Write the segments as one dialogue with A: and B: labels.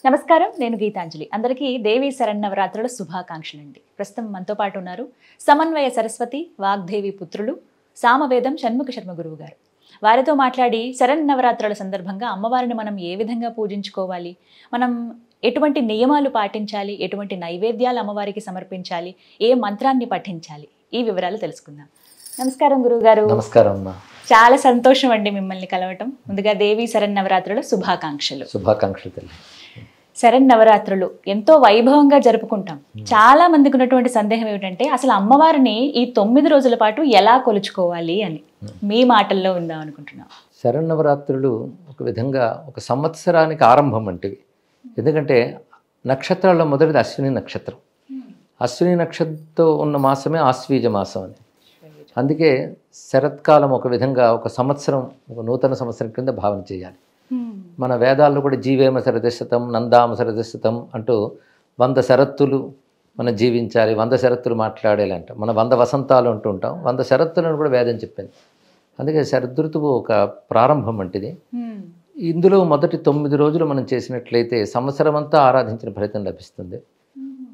A: నమస్కారం, నేను గీతాంజలి. అందరికీ దేవి శరన్నవరాత్రుల శుభాకాంక్షలండి. ప్రస్తుతం మనతో పాటు ఉన్నారు సమన్వయ సరస్వతి వాగ్దేవి పుత్రులు సామవేదం షణ్ముఖ శర్మ గురువు గారు. వారితో మాట్లాడి శరన్నవరాత్రుల సందర్భంగా అమ్మవారిని మనం ఏ విధంగా పూజించుకోవాలి, మనం ఎటువంటి నియమాలు పాటించాలి, ఎటువంటి నైవేద్యాలు అమ్మవారికి సమర్పించాలి, ఏ మంత్రాన్ని పఠించాలి, ఈ వివరాలు తెలుసుకుందాం. నమస్కారం గురువు గారు.
B: నమస్కారం అమ్మా.
A: చాలా సంతోషం అండి మిమ్మల్ని కలవటం. ముందుగా దేవి శరన్నవరాత్రుల శుభాకాంక్షలు.
B: శుభాకాంక్షలు.
A: శరన్నవరాత్రులు ఎంతో వైభవంగా జరుపుకుంటాం. చాలా మందికి ఉన్నటువంటి సందేహం ఏమిటంటే అసలు అమ్మవారిని ఈ 9 రోజుల పాటు ఎలా కొలుచుకోవాలి అని మీ మాటల్లో ఉందాం అనుకుంటున్నాం.
B: శరన్నవరాత్రులు ఒక విధంగా ఒక సంవత్సరానికి ఆరంభం వంటివి. ఎందుకంటే నక్షత్రాల్లో మొదటిది అశ్విని నక్షత్రం. అశ్విని నక్షత్రంతో ఉన్న మాసమే ఆశ్వీజ మాసం అని. అందుకే శరత్కాలం ఒక విధంగా ఒక సంవత్సరం, ఒక నూతన సంవత్సరం కింద భావన చేయాలి. మన వేదాల్లో కూడా జీవేమ శరదశతం నందామ శరదశతం అంటూ 100 శరత్తులు మనం జీవించాలి, 100 శరత్తులు మాట్లాడేలా అంట. మనం 100 వసంతాలు అంటూ ఉంటాం, 100 శరత్తులను కూడా వేదం చెప్పింది. అందుకే శరదృతువు ఒక ప్రారంభం వంటిది. ఇందులో మొదటి 9 రోజులు మనం చేసినట్లయితే సంవత్సరం అంతా ఆరాధించిన ఫలితం లభిస్తుంది.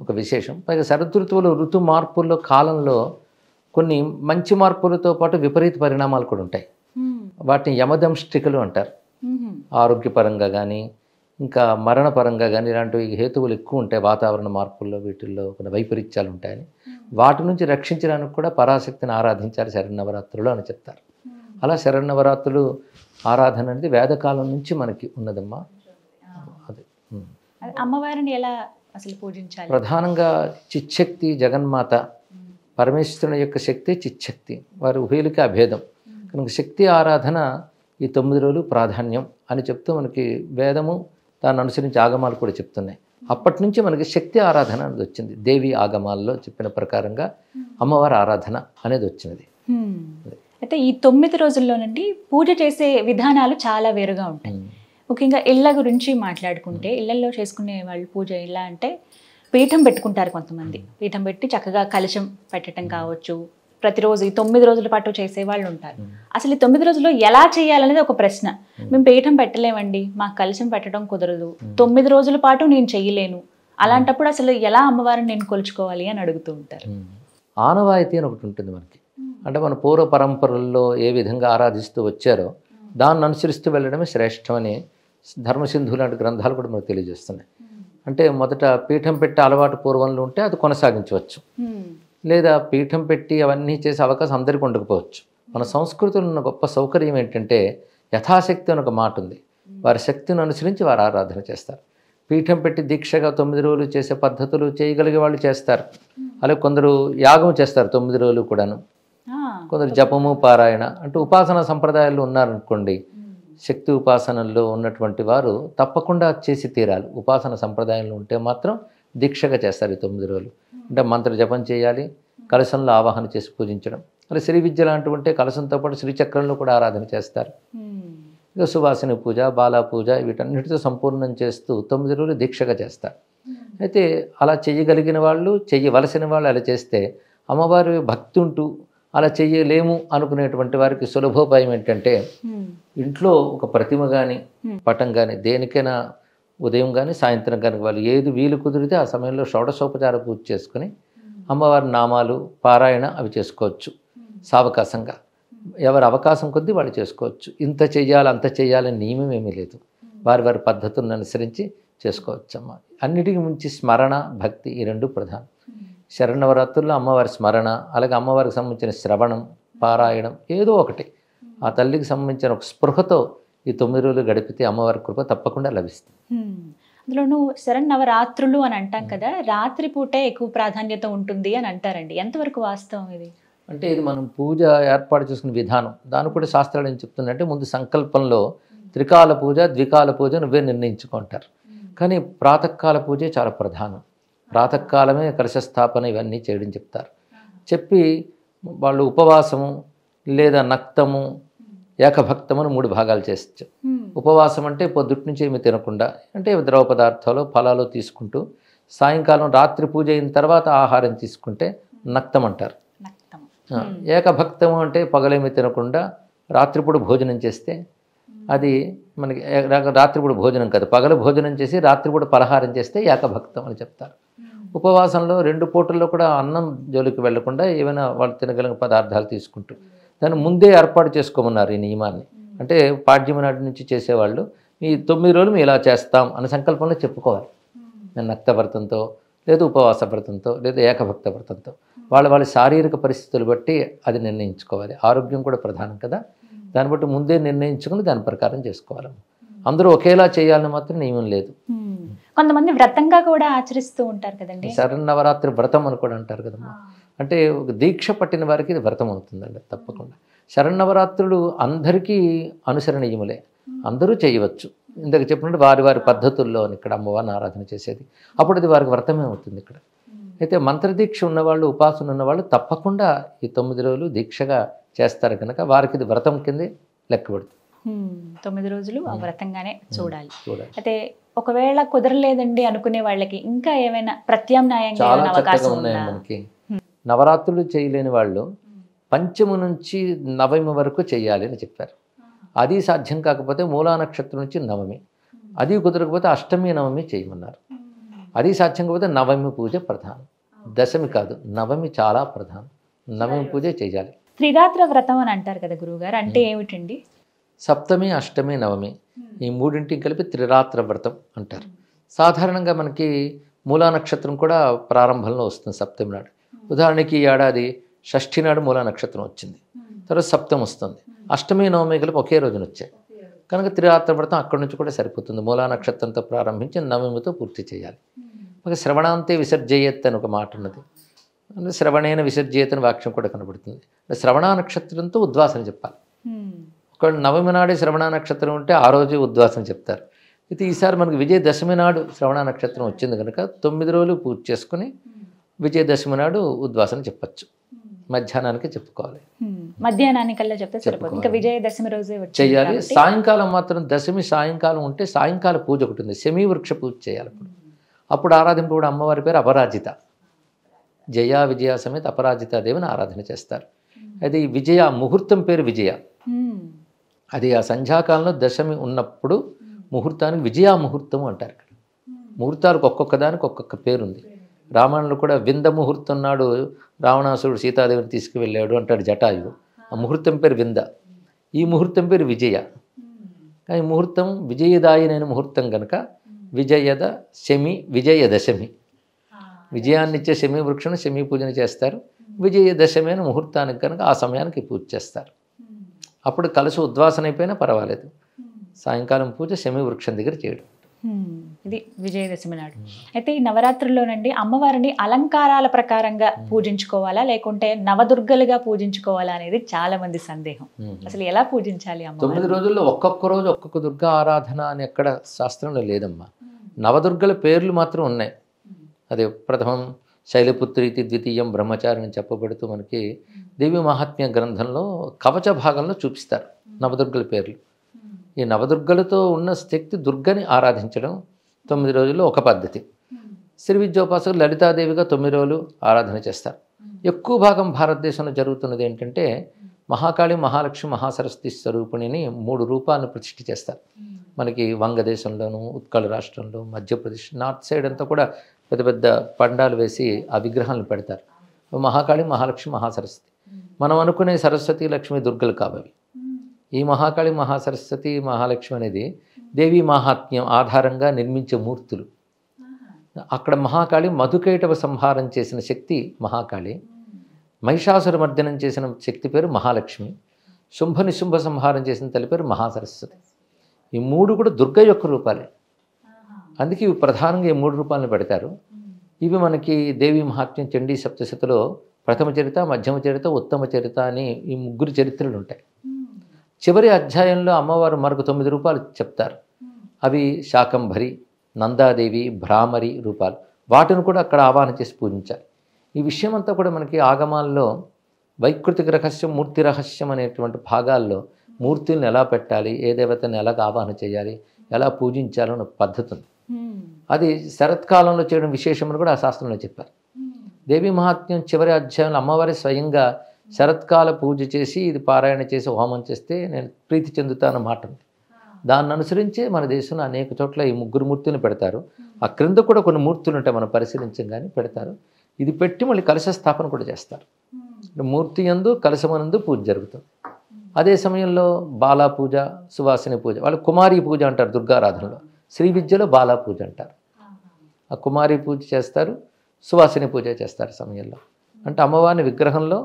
B: ఒక విశేషం. పైగా శరదృతువులో ఋతు మార్పుల్లో కాలంలో కొన్ని మంచి మార్పులతో పాటు విపరీత పరిణామాలు కూడా ఉంటాయి. వాటిని యమదంష్టికలు అంటారు. ఆరోగ్యపరంగా కానీ ఇంకా మరణపరంగా కానీ ఇలాంటివి హేతువులు ఎక్కువ ఉంటాయి. వాతావరణ మార్పుల్లో వీటిల్లో కొన్ని వైపరీత్యాలు ఉంటాయని వాటి నుంచి రక్షించడానికి కూడా పరాశక్తిని ఆరాధించాలి శరన్నవరాత్రులు అని చెప్తారు. అలా శరన్నవరాత్రులు ఆరాధన అనేది వేదకాలం నుంచి మనకి ఉన్నదమ్మా. అదే
A: అమ్మవారిని ఎలా అసలు పూజించాలి?
B: ప్రధానంగా చిచ్చక్తి జగన్మాత, పరమేశ్వరుని యొక్క శక్తి చిచ్చక్తి, వారి ఉభయులకి అభేదం కనుక శక్తి ఆరాధన ఈ 9 రోజులు ప్రాధాన్యం అని చెప్తూ మనకి వేదము దాన్ని అనుసరించి ఆగమాలు కూడా చెప్తున్నాయి. అప్పటి నుంచి మనకి శక్తి ఆరాధన అనేది వచ్చింది. దేవి ఆగమాల్లో చెప్పిన ప్రకారంగా అమ్మవారి ఆరాధన అనేది వచ్చినది.
A: అయితే ఈ 9 రోజుల్లోనండి పూజ చేసే విధానాలు చాలా వేరుగా ఉంటాయి. ముఖ్యంగా ఇళ్ళ గురించి మాట్లాడుకుంటే ఇళ్లలో చేసుకునే వాళ్ళు పూజ ఎలా అంటే పీఠం పెట్టుకుంటారు. కొంతమంది పీఠం పెట్టి చక్కగా కలశం పెట్టడం కావచ్చు. ప్రతిరోజు ఈ 9 రోజుల పాటు చేసే వాళ్ళు ఉంటారు. అసలు ఈ 9 రోజుల్లో ఎలా చేయాలనేది ఒక ప్రశ్న. మేము పీఠం పెట్టలేమండి, మాకు కలశం పెట్టడం కుదరదు, 9 రోజుల పాటు నేను చెయ్యలేను, అలాంటప్పుడు అసలు ఎలా అమ్మవారిని నేను కొలుచుకోవాలి అని అడుగుతూ ఉంటారు.
B: ఆనవాయితీ అని ఒకటి ఉంటుంది మనకి. అంటే మన పూర్వ పరంపరల్లో ఏ విధంగా ఆరాధిస్తూ వచ్చారో దాన్ని అనుసరిస్తూ వెళ్ళడమే శ్రేష్టమని ధర్మసింధు లాంటి గ్రంథాలు కూడా మనకు తెలియజేస్తున్నాయి. అంటే మొదట పీఠం పెట్టే అలవాటు పూర్వంలో ఉంటే అది కొనసాగించవచ్చు, లేదా పీఠం పెట్టి అవన్నీ చేసే అవకాశం అందరికీ ఉండకపోవచ్చు. మన సంస్కృతిలో ఉన్న గొప్ప సౌకర్యం ఏంటంటే యథాశక్తి అని ఒక మాట ఉంది. వారి శక్తిని అనుసరించి వారు ఆరాధన చేస్తారు. పీఠం పెట్టి దీక్షగా 9 రోజులు చేసే పద్ధతులు చేయగలిగే వాళ్ళు చేస్తారు. అలాగే కొందరు యాగం చేస్తారు 9 రోజులు కూడాను. కొందరు జపము పారాయణ అంటే ఉపాసన సంప్రదాయాల్లో ఉన్నారనుకోండి, శక్తి ఉపాసనల్లో ఉన్నటువంటి వారు తప్పకుండా చేసి తీరాలి. ఉపాసన సంప్రదాయంలో ఉంటే మాత్రం దీక్షగా చేస్తారు ఈ 9 రోజులు. అంటే మంత్ర జపం చేయాలి, కలశంలో ఆవాహన చేసి పూజించడం. అలా శ్రీ విద్య లాంటివి ఉంటే కలశంతో పాటు శ్రీచక్రంలో కూడా ఆరాధన చేస్తారు. ఇక సువాసిని పూజ, బాలా పూజ వీటన్నిటితో సంపూర్ణం చేస్తూ 9 రోజులు దీక్షగా చేస్తారు. అయితే అలా చేయగలిగిన వాళ్ళు, చెయ్యవలసిన వాళ్ళు అలా చేస్తే అమ్మవారి భక్తి ఉంటూ అలా చెయ్యలేము అనుకునేటువంటి వారికి సులభోపాయం ఏంటంటే ఇంట్లో ఒక ప్రతిమ కానీ పటం కానీ దేనికైనా ఉదయం కానీ సాయంత్రం కానీ వాళ్ళు ఏది వీలు కుదిరితే ఆ సమయంలో షోడశోపచార పూజ చేసుకుని అమ్మవారి నామాలు పారాయణ అవి చేసుకోవచ్చు. సావకాశంగా ఎవరి అవకాశం కొద్దీ వాళ్ళు చేసుకోవచ్చు. ఇంత చెయ్యాలి అంత చెయ్యాలని నియమం ఏమీ లేదు. వారి వారి పద్ధతులను అనుసరించి చేసుకోవచ్చు. అమ్మ అన్నిటికీ మించి స్మరణ భక్తి ఈ 2 ప్రధానం. శరన్నవరాత్రుల్లో అమ్మవారి స్మరణ, అలాగే అమ్మవారికి సంబంధించిన శ్రవణం పారాయణం ఏదో ఒకటి ఆ తల్లికి సంబంధించిన ఒక స్పృహతో ఈ 9 రోజులు గడిపితే అమ్మవారి కృప తప్పకుండా లభిస్తుంది.
A: అందులోనూ శరన్నవరాత్రులు అని అంటాం కదా, రాత్రి పూటే ఎక్కువ ప్రాధాన్యత ఉంటుంది అని అంటారండి. ఎంతవరకు వాస్తవం ఇది?
B: అంటే ఇది మనం పూజ ఏర్పాటు చేసుకునే విధానం. దాన్ని కూడా శాస్త్రాలు ఏం చెప్తుందంటే ముందు సంకల్పంలో త్రికాల పూజ ద్వికాల పూజ నువ్వే నిర్ణయించుకుంటారు. కానీ ప్రాతకాల పూజే చాలా ప్రధానం. ప్రాతకాలమే కలశస్థాపన ఇవన్నీ చేయడం చెప్తారు. చెప్పి వాళ్ళు ఉపవాసము లేదా నక్తము ఏకభక్తము అని 3 భాగాలు చేస్తారు. ఉపవాసం అంటే పొద్దుటి నుంచి ఏమి తినకుండా, అంటే ద్రవ పదార్థాలు ఫలాలు తీసుకుంటూ సాయంకాలం రాత్రి పూజ అయిన తర్వాత ఆహారం తీసుకుంటే నక్తం అంటారు. ఏకభక్తము అంటే పగలేమి తినకుండా రాత్రిపూట భోజనం చేస్తే అది మనకి రాత్రిపూట భోజనం కాదు, పగలు భోజనం చేసి రాత్రిపూట పలహారం చేస్తే ఏకభక్తం అని చెప్తారు. ఉపవాసంలో 2 పూటల్లో కూడా అన్నం జోలికి వెళ్లకుండా ఏమైనా వాళ్ళు తినగలిగిన పదార్థాలు తీసుకుంటూ దాన్ని ముందే ఏర్పాటు చేసుకోమన్నారు ఈ నియమాన్ని. అంటే పాడ్యమి నాటి నుంచి చేసేవాళ్ళు ఈ 9 రోజులు మేము ఇలా చేస్తాం అనే సంకల్పంలో చెప్పుకోవాలి. నేను నక్తవ్రతంతో లేదు ఉపవాస వ్రతంతో లేదా ఏకభక్త వ్రతంతో వాళ్ళ శారీరక పరిస్థితులు బట్టి అది నిర్ణయించుకోవాలి. ఆరోగ్యం కూడా ప్రధానం కదా, దాన్ని బట్టి ముందే నిర్ణయించుకుని దాని ప్రకారం చేసుకోవాలి. అందరూ ఒకేలా చేయాలని మాత్రం నియమం లేదు.
A: కొంతమంది వ్రతంగా కూడా ఆచరిస్తూ ఉంటారు కదండి.
B: శరన్నవరాత్రి వ్రతం అని కూడా అంటారు కదమ్మా. అంటే ఒక దీక్ష పట్టిన వారికి ఇది వ్రతం అవుతుందండి తప్పకుండా. శరన్నవరాత్రులు అందరికీ అనుసరణీయములే, అందరూ చేయవచ్చు. ఇందాక చెప్పినట్టు వారి వారి పద్ధతుల్లో ఇక్కడ అమ్మవారిని ఆరాధన చేసేది, అప్పుడు అది వారికి వ్రతమే అవుతుంది ఇక్కడ. అయితే మంత్రదీక్ష ఉన్నవాళ్ళు, ఉపాసన ఉన్నవాళ్ళు తప్పకుండా ఈ 9 రోజులు దీక్షగా చేస్తారు కనుక వారికి ఇది వ్రతం కిందే లెక్కబడుతుంది.
A: 9 రోజులు ఆ వ్రతంగానే చూడాలి. అయితే ఒకవేళ కుదరలేదండి అనుకునే వాళ్ళకి ఇంకా ఏమైనా ప్రత్యామ్నాయంగా
B: చాలా
A: ఏమైనా
B: చక్కగా
A: అవకాశం
B: ఉన్నాయి
A: ఉందా?
B: మనకి. నవరాత్రులు చేయలేని వాళ్ళు పంచమి నుంచి నవమి వరకు చేయాలి అని చెప్పారు. అది సాధ్యం కాకపోతే మూలా నక్షత్రం నుంచి నవమి, అది కుదరకపోతే అష్టమి నవమి చేయమన్నారు. అది సాధ్యం కాకపోతే నవమి పూజ ప్రధానం, దశమి కాదు నవమి చాలా ప్రధానం. నవమి పూజ చేయాలి.
A: త్రిరాత్ర వ్రతం అని అంటారు కదా గురువుగారు, అంటే ఏమిటండి?
B: సప్తమి, అష్టమి, నవమి ఈ మూడింటికి కలిపి త్రిరాత్ర వ్రతం అంటారు. సాధారణంగా మనకి మూలా నక్షత్రం కూడా ప్రారంభంలో వస్తుంది సప్తమి నాడు. ఉదాహరణకి ఈ ఏడాది షష్ఠి నాడు మూలా నక్షత్రం వచ్చింది, తర్వాత సప్తం వస్తుంది, అష్టమి నవమి కలిపి ఒకే రోజున వచ్చాయి కనుక త్రిరాత్ర వ్రతం అక్కడి నుంచి కూడా సరిపోతుంది. మూలా నక్షత్రంతో ప్రారంభించి నవమితో పూర్తి చేయాలి. ఒక శ్రవణాంతే విసర్జయత్ అని ఒక మాట ఉన్నది, అంటే శ్రవణేన విసర్జయత్ అని వాక్యం కూడా కనబడుతుంది. శ్రవణ నక్షత్రంతో ఉద్వాసన చెప్పాలి. ఒక నవమి నాడే శ్రవణ నక్షత్రం ఉంటే ఆ రోజు ఉద్వాసన చెప్తారు. అయితే ఈసారి మనకి విజయదశమి నాడు శ్రవణ నక్షత్రం వచ్చింది కనుక 9 రోజులు పూజ చేసుకుని విజయదశమి నాడు ఉద్వాసన చెప్పచ్చు. మధ్యాహ్నానికి చెప్పుకోవాలి,
A: మధ్యాహ్నానికల్లా చెప్తే సరిపోతుంది. ఇంకా విజయదశమి రోజే
B: చేయాలి. సాయంకాలం మాత్రం దశమి సాయంకాలం ఉంటే సాయంకాల పూజ ఒకటి ఉంది, శమీ వృక్ష పూజ చేయాలి. అప్పుడు ఆరాధింపు కూడా అమ్మవారి పేరు అపరాజిత, జయ విజయ సమేత అపరాజిత దేవిని ఆరాధన చేస్తారు. అయితే ఈ విజయ ముహూర్తం పేరు విజయ, అది ఆ సంధ్యాకాలంలో దశమి ఉన్నప్పుడు ముహూర్తానికి విజయా ముహూర్తం అంటారు. ఇక్కడ ముహూర్తాలకు ఒక్కొక్క దానికి ఒక్కొక్క పేరుంది. రామాయణంలో కూడా వింద ముహూర్తం నాడు రావణాసురుడు సీతాదేవిని తీసుకువెళ్ళాడు అంటాడు జటాయువు, ఆ ముహూర్తం పేరు వింద. ఈ ముహూర్తం పేరు విజయ. కానీ ముహూర్తం విజయదాయనైన ముహూర్తం కనుక విజయద శమి విజయదశమి, విజయాన్నిచ్చే శమీ వృక్షను శమీ పూజన చేస్తారు. విజయదశమి అయిన ముహూర్తానికి కనుక ఆ సమయానికి పూజ చేస్తారు. అప్పుడు కలసి ఉద్వాసన అయిపోయినా పర్వాలేదు, సాయంకాలం పూజ శమీ వృక్షం దగ్గర చేయడం.
A: ఇది విజయదశమి నాడు. అయితే ఈ నవరాత్రుల్లోనండి అమ్మవారిని అలంకారాల ప్రకారంగా పూజించుకోవాలా లేకుంటే నవదుర్గలుగా పూజించుకోవాలా అనేది చాలా మంది సందేహం. అసలు ఎలా పూజించాలి అమ్మ?
B: 9 రోజుల్లో ఒక్కొక్క రోజు ఒక్కొక్క దుర్గా ఆరాధన అని ఎక్కడ శాస్త్రంలో లేదమ్మా. నవదుర్గల పేర్లు మాత్రం ఉన్నాయి. అదే ప్రథమం శైలపుత్రీతి, ద్వితీయం బ్రహ్మచారి అని చెప్పబడుతూ మనకి దేవి మహాత్మ్య గ్రంథంలో కవచ భాగంలో చూపిస్తారు నవదుర్గల పేర్లు. ఈ నవదుర్గలతో ఉన్న శక్తి దుర్గని ఆరాధించడం 9 రోజుల్లో ఒక పద్ధతి. శ్రీ విద్యోపాసకులు లలితాదేవిగా 9 రోజులు ఆరాధన చేస్తారు. ఎక్కువ భాగం భారతదేశంలో జరుగుతున్నది ఏంటంటే మహాకాళి, మహాలక్ష్మి, మహాసరస్వతి స్వరూపిణిని 3 రూపాలను ప్రతిష్ఠ చేస్తారు. మనకి వంగదేశంలోను, ఉత్కళ రాష్ట్రంలో, మధ్యప్రదేశ్ నార్త్ సైడ్ అంతా కూడా పెద్ద పెద్ద పండాలు వేసి ఆ విగ్రహాలను పెడతారు. మహాకాళి, మహాలక్ష్మి, మహాసరస్వతి. మనం అనుకునే సరస్వతి, లక్ష్మి, దుర్గలు కావవి. ఈ మహాకాళి, మహాసరస్వతి, మహాలక్ష్మి అనేది దేవీ మహాత్మ్యం ఆధారంగా నిర్మించే మూర్తులు. అక్కడ మహాకాళి మధుకైటవ సంహారం చేసిన శక్తి మహాకాళి, మహిషాసుర మర్దనం చేసిన శక్తి పేరు మహాలక్ష్మి, శుంభ నిశుంభ సంహారం చేసిన తల్లి పేరు మహాసరస్వతి. ఈ 3 కూడా దుర్గ యొక్క రూపాలే. అందుకే ఇవి ప్రధానంగా ఈ 3 రూపాలను పెడతారు. ఇవి మనకి దేవీ మహాత్మ్యం చండీ సప్తశతిలో ప్రథమ చరిత, మధ్యమ చరిత, ఉత్తమ చరిత అని ఈ 3 చరిత్రలు ఉంటాయి. చివరి అధ్యాయంలో అమ్మవారు మరొక 9 రూపాలు చెప్తారు. అవి శాకంభరి, నందాదేవి, భ్రామరి రూపాలు. వాటిని కూడా అక్కడ ఆవాహన చేసి పూజించాలి. ఈ విషయం అంతా కూడా మనకి ఆగమాల్లో వైకృతిక రహస్యం, మూర్తి రహస్యం అనేటువంటి భాగాల్లో మూర్తుల్ని ఎలా పెట్టాలి, ఏ దేవతని ఎలా ఆవాహన చేయాలి, ఎలా పూజించాలో అనే పద్ధతి ఉంది. అది శరత్కాలంలో చేయడం విశేషమని కూడా ఆ శాస్త్రంలో చెప్పారు. దేవీ మహాత్మ్యం చివరి అధ్యాయంలో అమ్మవారి స్వయంగా శరత్కాల పూజ చేసి ఇది పారాయణ చేసి హోమం చేస్తే నేను ప్రీతి చెందుతానన్న మాట ఉంది. దాన్ని అనుసరించే మన దేశంలో అనేక చోట్ల ఈ ముగ్గురు మూర్తులను పెడతారు. ఆ క్రింద కూడా కొన్ని మూర్తులు ఉంటాయి, మనం పరిశీలించం కానీ పెడతారు. ఇది పెట్టి మళ్ళీ కలశ స్థాపన కూడా చేస్తారు. మూర్తి యందు కలశమనందు పూజ జరుగుతుంది. అదే సమయంలో బాలా పూజ, సువాసిని పూజ, వాళ్ళు కుమారి పూజ అంటారు దుర్గారాధనలో. శ్రీ విద్యలో బాలా పూజ అంటారు. ఆ కుమారి పూజ చేస్తారు, సువాసిని పూజ చేస్తారు సమయంలో. అంటే అమ్మవారిని విగ్రహంలో,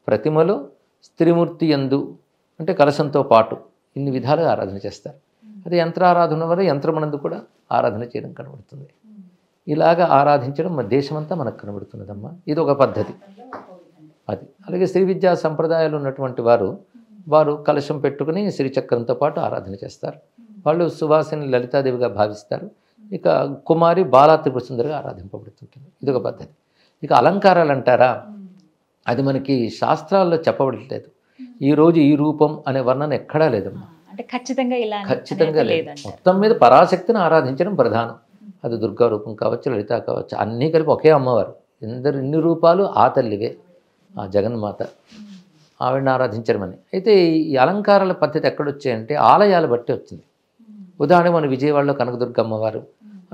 B: ప్రతిమలో, స్త్రీమూర్తి యందు అంటే కలశంతో పాటు ఇన్ని విధాలుగా ఆరాధన చేస్తారు. అదే యంత్రారాధన వల్ల యంత్రమనందు కూడా ఆరాధన చేయడం కనబడుతుంది. ఇలాగా ఆరాధించడం మన దేశమంతా మనకు కనబడుతున్నదమ్మా. ఇది ఒక పద్ధతి. అది అలాగే శ్రీ విద్యా సంప్రదాయాలు ఉన్నటువంటి వారు కలశం పెట్టుకుని శ్రీచక్రంతో పాటు ఆరాధన చేస్తారు. వాళ్ళు సువాసిని లలితాదేవిగా భావిస్తారు. ఇక కుమారి బాలా త్రిపుర సుందరిగా ఆరాధింపబడుతుంటుంది. ఇదొక పద్ధతి. ఇక అలంకారాలు అంటారా, అది మనకి శాస్త్రాల్లో చెప్పబడలేదు. ఈరోజు ఈ రూపం అనే వర్ణన ఎక్కడా లేదమ్మా.
A: అంటే ఖచ్చితంగా
B: లేదు. మొత్తం మీద పరాశక్తిని ఆరాధించడం ప్రధానం. అది దుర్గా రూపం కావచ్చు, లలిత కావచ్చు, అన్నీ కలిపి ఒకే అమ్మవారు. ఇన్ని రూపాలు ఆ తల్లివే, ఆ జగన్మాత, ఆవిడని ఆరాధించడమని. అయితే ఈ అలంకారాల పద్ధతి ఎక్కడొచ్చాయంటే ఆలయాలు బట్టి వచ్చింది. ఉదాహరణ మన విజయవాడలో కనకదుర్గ అమ్మవారు,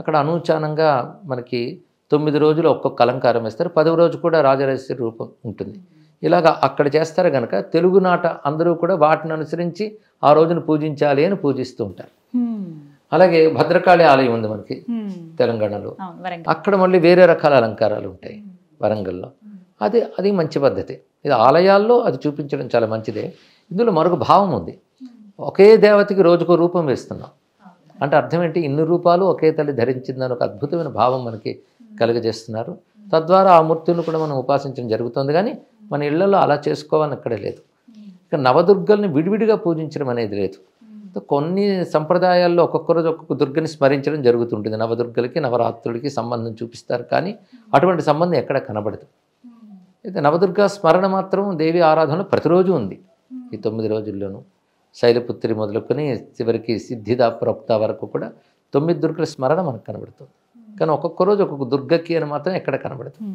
B: అక్కడ అనూచానంగా మనకి 9 రోజులు ఒక్కొక్క అలంకారం వేస్తారు. 10వ రోజు కూడా రాజరాజేశ్వరి రూపం ఉంటుంది. ఇలాగ అక్కడ చేస్తారు కనుక తెలుగునాట అందరూ కూడా వాటిని అనుసరించి ఆ రోజును పూజించాలి అని పూజిస్తూ ఉంటారు. అలాగే భద్రకాళి ఆలయం ఉంది మనకి తెలంగాణలో, అక్కడ మళ్ళీ వేరే రకాల అలంకారాలు ఉంటాయి వరంగల్లో. అది మంచి పద్ధతి. ఇది ఆలయాల్లో అది చూపించడం చాలా మంచిదే. ఇందులో మరొక భావం ఉంది. ఒకే దేవతకి రోజుకో రూపం వేస్తున్నాం అంటే అర్థం ఏంటి, ఇన్ని రూపాలు ఒకే తల్లి ధరించిందని ఒక అద్భుతమైన భావం మనకి కలుగజేస్తున్నారు. తద్వారా ఆ మూర్తులను కూడా మనం ఉపాసించడం జరుగుతుంది. కానీ మన ఇళ్లలో అలా చేసుకోవాలని అక్కడే లేదు. ఇక నవదుర్గల్ని విడివిడిగా పూజించడం అనేది లేదు. కొన్ని సంప్రదాయాల్లో ఒక్కొక్క రోజు ఒక్కొక్క దుర్గని స్మరించడం జరుగుతుంటుంది. నవదుర్గలకి నవరాత్రులకి సంబంధం చూపిస్తారు, కానీ అటువంటి సంబంధం ఎక్కడ కనబడదు. అయితే నవదుర్గ స్మరణ మాత్రం దేవి ఆరాధనలో ప్రతిరోజు ఉంది. ఈ 9 రోజుల్లోనూ శైలపుత్రి మొదలుకొని చివరికి సిద్ధిదా ప్రోక్త వరకు కూడా 9 దుర్గల స్మరణ మనకు కనబడుతుంది. కానీ ఒక్కొక్క రోజు ఒక్కొక్క దుర్గకి అని మాత్రం ఎక్కడ కనబడుతుంది.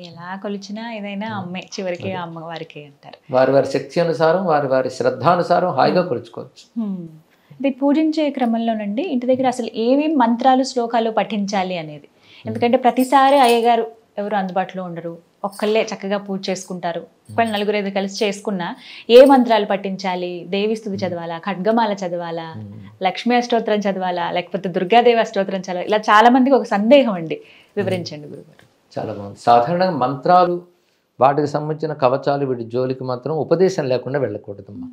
A: ఎలా కొలిచినా ఏదైనా అమ్మే చివరికి అమ్మవారికి అంటారు.
B: వారి శక్తి అనుసారం, వారి శ్రద్ధానుసారం హాయిగా కొలుచుకోవచ్చు.
A: ఇది పూజించే క్రమంలోనండి ఇంటి దగ్గర అసలు ఏమేమి మంత్రాలు, శ్లోకాలు పఠించాలి అనేది. ఎందుకంటే ప్రతిసారి అయ్యగారు ఎవరు అందుబాటులో ఉండరు, ఒక్కళ్ళే చక్కగా పూజ చేసుకుంటారు. ఒకళ్ళు 4-5 కలిసి చేసుకున్నా ఏ మంత్రాలు పఠించాలి, దేవి స్తుతి చదవాలా, ఖడ్గమాల చదవాలా, లక్ష్మీ అష్టోత్తరం చదవాలా, లేకపోతే దుర్గాదేవి అష్టోత్తరం చదవాలి, ఇలా చాలా మందికి ఒక సందేహం అండి. వివరించండి గురుగారు.
B: చాలా బాగుంది. సాధారణంగా మంత్రాలు, వాటికి సంబంధించిన కవచాలు, వీటి జోలికి మాత్రం ఉపదేశం లేకుండా వెళ్ళకూడదమ్మా.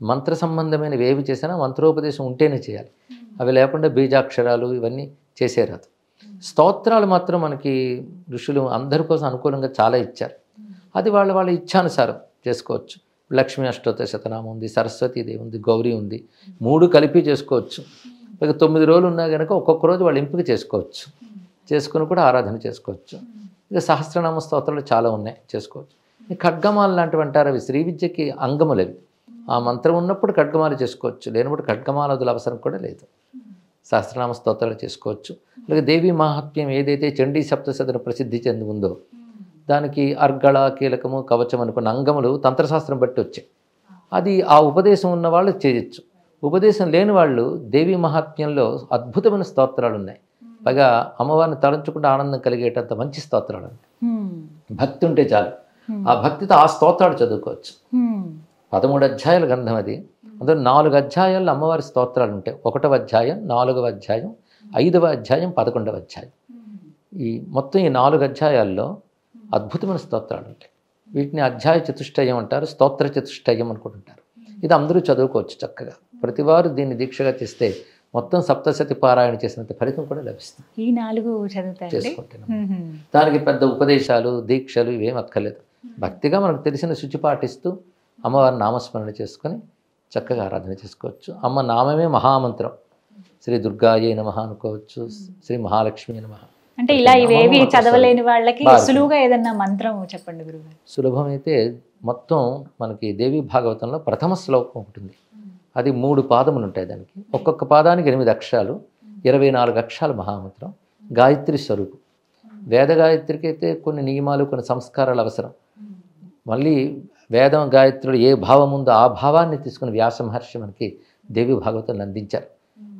B: మంత్ర సంబంధమైనవి ఏవి చేసినా మంత్రోపదేశం ఉంటేనే చేయాలి. అవి లేకుండా బీజాక్షరాలు ఇవన్నీ చేసేరాదు. స్తోత్రాలు మాత్రం మనకి ఋషులు అందరి కోసం అనుకూలంగా చాలా ఇచ్చారు. అది వాళ్ళ ఇచ్ఛానుసారం చేసుకోవచ్చు. లక్ష్మీ అష్టోత్తర శతనామం ఉంది, సరస్వతీదేవి ఉంది, గౌరీ ఉంది, 3 కలిపి చేసుకోవచ్చు. ఇక 9 రోజులు ఉన్నా కనుక ఒక్కొక్క రోజు వాళ్ళు ఎంపిక చేసుకోవచ్చు, చేసుకుని కూడా ఆరాధన చేసుకోవచ్చు. ఇక సహస్రనామ స్తోత్రాలు చాలా ఉన్నాయి, చేసుకోవచ్చు. ఈ ఖడ్గమాలు లాంటివి అంటారు, అవి శ్రీ విద్యకి అంగములు. అవి ఆ మంత్రం ఉన్నప్పుడు ఖడ్గమాలు చేసుకోవచ్చు, లేనప్పుడు ఖడ్గమాల వదుల అవసరం కూడా లేదు. సహస్రనామ స్తోత్రాలు చేసుకోవచ్చు. అలాగే దేవీ మహాత్మ్యం ఏదైతే చండీ సప్తశతిని ప్రసిద్ధి చెంది ఉందో దానికి అర్గళ, కీలకము, కవచం అనుకున్న అంగములు తంత్రశాస్త్రం బట్టి వచ్చాయి. అది ఆ ఉపదేశం ఉన్న వాళ్ళు చేయొచ్చు. ఉపదేశం లేని వాళ్ళు దేవీ మహాత్మ్యంలో అద్భుతమైన స్తోత్రాలు ఉన్నాయి. పైగా అమ్మవారిని తలంచుకుంటే ఆనందం కలిగేటంత మంచి స్తోత్రాలు ఉన్నాయి. భక్తి ఉంటే చాలు, ఆ భక్తితో ఆ స్తోత్రాలు చదువుకోవచ్చు. 13 అధ్యాయాల గ్రంథం అది. అందులో 4 అధ్యాయాల్లో అమ్మవారి స్తోత్రాలు ఉంటాయి. 1వ అధ్యాయం, 4వ అధ్యాయం, 5వ అధ్యాయం, 11వ అధ్యాయం. ఈ మొత్తం ఈ 4 అధ్యాయాల్లో అద్భుతమైన స్తోత్రాలు ఉంటాయి. వీటిని అధ్యాయ చతుష్టయం అంటారు, స్తోత్ర చతుష్టయం అనుకుంటుంటారు. ఇది అందరూ చదువుకోవచ్చు చక్కగా. ప్రతివారు దీన్ని దీక్షగా చేస్తే మొత్తం సప్తశతి పారాయణ చేసినంత ఫలితం కూడా లభిస్తుంది.
A: ఈ 4
B: చేసుకుంటున్నాం. దానికి పెద్ద ఉపదేశాలు, దీక్షలు ఇవేం అక్కర్లేదు. భక్తిగా మనకు తెలిసిన శుచి పాటిస్తూ అమ్మవారి నామస్మరణ చేసుకొని చక్కగా ఆరాధన చేసుకోవచ్చు. అమ్మ నామమే మహామంత్రం. శ్రీ దుర్గాయే నమః అనుకోవచ్చు, శ్రీ మహాలక్ష్మి నమః.
A: అంటే ఇలా ఇవేవి చదవలేని వాళ్ళకి సులువుగా ఏదన్నా మంత్రం చెప్పండి గురుగారు.
B: సులభమైతే మొత్తం మనకి దేవి భాగవతంలో ప్రథమ శ్లోకం ఉంటుంది. అది 3 పాదములు ఉంటాయి. దానికి ఒక్కొక్క పాదానికి 8 అక్షరాలు, 24 అక్షరాలు మహామంత్రం. గాయత్రి స్వరూపం. వేద గాయత్రికి అయితే కొన్ని నియమాలు, కొన్ని సంస్కారాలు అవసరం. మళ్ళీ వేదం గాయత్రులు ఏ భావం ఉందో ఆ భావాన్ని తీసుకుని వ్యాస మహర్షి మనకి దేవి భాగవతాన్ని అందించారు.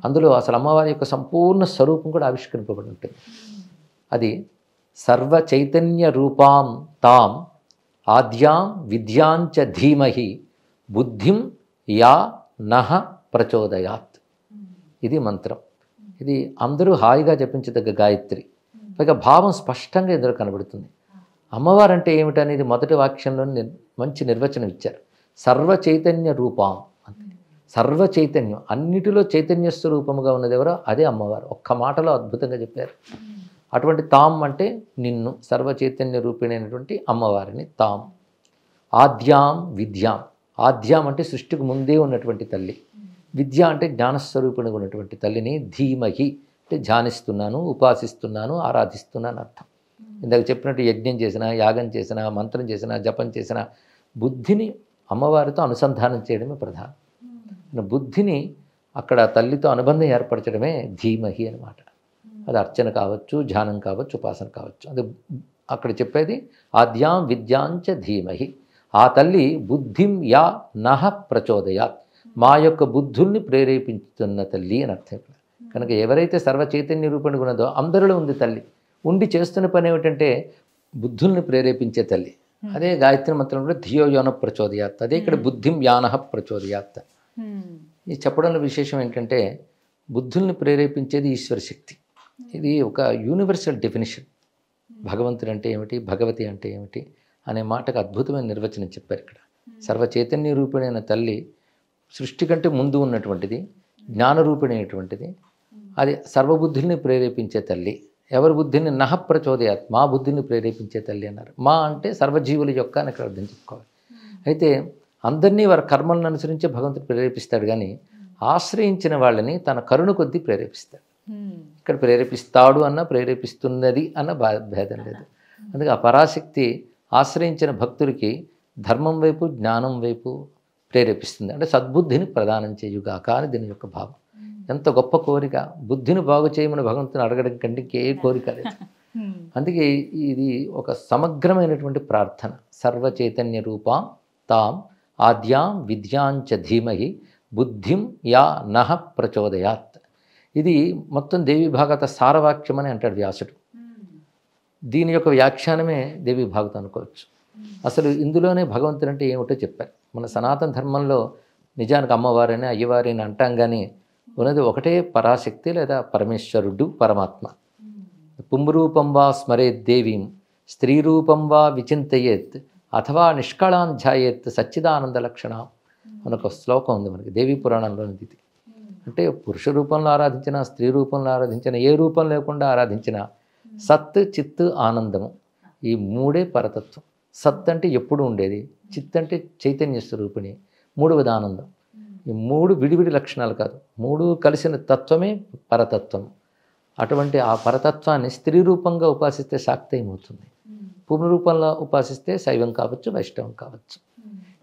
B: అందులో అసలు అమ్మవారి యొక్క సంపూర్ణ స్వరూపం కూడా ఆవిష్కరింపబడి ఉంటుంది. అది సర్వ చైతన్య రూపాం తాం ఆద్యాం విద్యాంచ ధీమహి బుద్ధిం యా నహ ప్రచోదయాత్. ఇది మంత్రం. ఇది అందరూ హాయిగా జపించదగ్గ గాయత్రి. పైగా భావం స్పష్టంగా ఇందులో కనబడుతుంది. అమ్మవారు అంటే ఏమిటనేది మొదటి వాక్యంలో మంచి నిర్వచనం ఇచ్చారు. సర్వ చైతన్య రూపం అంతే. సర్వ చైతన్యం, అన్నిటిలో చైతన్య స్వరూపముగా ఉన్నది ఎవరో అదే అమ్మవారు. ఒక్క మాటలో అద్భుతంగా చెప్పారు. అటువంటి తాం అంటే నిన్ను, సర్వ చైతన్య రూపిణైనటువంటి అమ్మవారిని తాం. ఆద్యాం విద్యాం. ఆద్యాం అంటే సృష్టికి ముందే ఉన్నటువంటి తల్లి. విద్య అంటే జ్ఞానస్వరూపిణిగా ఉన్నటువంటి తల్లిని ధీమహి అంటే ధ్యానిస్తున్నాను, ఉపాసిస్తున్నాను, ఆరాధిస్తున్నాను అర్థం. ఇందాక చెప్పినట్టు యజ్ఞం చేసినా, యాగం చేసినా, మంత్రం చేసినా, జపం చేసినా బుద్ధిని అమ్మవారితో అనుసంధానం చేయడమే ప్రధానం. బుద్ధిని అక్కడ తల్లితో అనుబంధం ఏర్పరచడమే ధీమహి అన్నమాట. అది అర్చన కావచ్చు, ధ్యానం కావచ్చు, ఉపాసన కావచ్చు. అది అక్కడ చెప్పేది ఆద్యాం విద్యాంచ ధీమహి. ఆ తల్లి బుద్ధిం యా నహ ప్రచోదయాత్, మా యొక్క బుద్ధుల్ని ప్రేరేపించుతున్న తల్లి అని అర్థం. కనుక ఎవరైతే సర్వ చైతన్య రూపంగా ఉన్నదో అందరిలో ఉంది తల్లి. ఉండి చేస్తున్న పని ఏమిటంటే బుద్ధుల్ని ప్రేరేపించే తల్లి. అదే గాయత్రి మంత్రం కూడా ధియో యోన ప్రచోదయాత్. అదే ఇక్కడ బుద్ధిం యానహ ప్రచోదయాత్. ఈ చెప్పడంలో విశేషం ఏంటంటే బుద్ధుల్ని ప్రేరేపించేది ఈశ్వర శక్తి. ఇది ఒక యూనివర్సల్ డెఫినిషన్. భగవంతుడు అంటే ఏమిటి, భగవతి అంటే ఏమిటి అనే మాటకు అద్భుతమైన నిర్వచనం చెప్పారు ఇక్కడ. సర్వ చైతన్య రూపిణైన తల్లి సృష్టి కంటే ముందు ఉన్నటువంటిది, జ్ఞానరూపిణైనటువంటిది. అది సర్వబుద్ధుల్ని ప్రేరేపించే తల్లి. ఎవరి బుద్ధిని నహ ప్రచోదయాత్, మా బుద్ధిని ప్రేరేపించే తల్లి అన్నారు. మా అంటే సర్వజీవుల యొక్క అని ఇక్కడ అర్థం చెప్పుకోవాలి. అయితే అందరినీ వారి కర్మలను అనుసరించి భగవంతుడు ప్రేరేపిస్తాడు, కానీ ఆశ్రయించిన వాళ్ళని తన కరుణ కొద్దీ ప్రేరేపిస్తాడు. ఇక్కడ ప్రేరేపిస్తాడు అన్న ప్రేరేపిస్తున్నది అన్న భేదం లేదు. అందుకే ఆ పరాశక్తి ఆశ్రయించిన భక్తుడికి ధర్మం వైపు, జ్ఞానం వైపు ప్రేరేపిస్తుంది. అంటే సద్బుద్ధిని ప్రదానం చేయుగాక అని దీని యొక్క భావం. ఎంత గొప్ప కోరిక! బుద్ధిని బాగు చేయమని భగవంతుని అడగడం కంటే ఏ కోరిక లేదు. అందుకే ఇది ఒక సమగ్రమైనటువంటి ప్రార్థన. సర్వ చైతన్య రూపాం తాం ఆద్యాం విద్యాంచ ధీమహి బుద్ధిం యా నహ ప్రచోదయాత్. ఇది మొత్తం దేవి భాగవత సారవాక్యం అని అంటాడు వ్యాసుడు. దీని యొక్క వ్యాఖ్యానమే దేవి భాగవతం అనుకోవచ్చు. అసలు ఇందులోనే భగవంతుడు అంటే ఏమిటో చెప్పారు. మన సనాతన ధర్మంలో నిజానికి అమ్మవారని, అయ్యవారిని అంటాం, కానీ ఉన్నది ఒకటే పరాశక్తి లేదా పరమేశ్వరుడు, పరమాత్మ. పుంరూపం వా స్మరేత్ దేవీం స్త్రీరూపం వా విచింతయేత్ అథవా నిష్కళాం ధ్యాయేత్ సచ్చిదానంద లక్షణ అని ఒక శ్లోకం ఉంది మనకి దేవీ పురాణంలోని. ఇది అంటే పురుష రూపంలో ఆరాధించిన, స్త్రీ రూపంలో ఆరాధించిన, ఏ రూపం లేకుండా ఆరాధించిన సత్, చిత్, ఆనందము, ఈ మూడే పరతత్వం. సత్ అంటే ఎప్పుడు ఉండేది, చిత్ అంటే చైతన్య స్వరూపిణి, మూడవది ఆనందం. ఈ మూడు విడివిడి లక్షణాలు కాదు, మూడు కలిసిన తత్వమే పరతత్వం. అటువంటి ఆ పరతత్వాన్ని స్త్రీ రూపంగా ఉపాసిస్తే శాక్తేయం అవుతుంది, పురుష రూపంలో ఉపాసిస్తే శైవం కావచ్చు, వైష్ణవం కావచ్చు.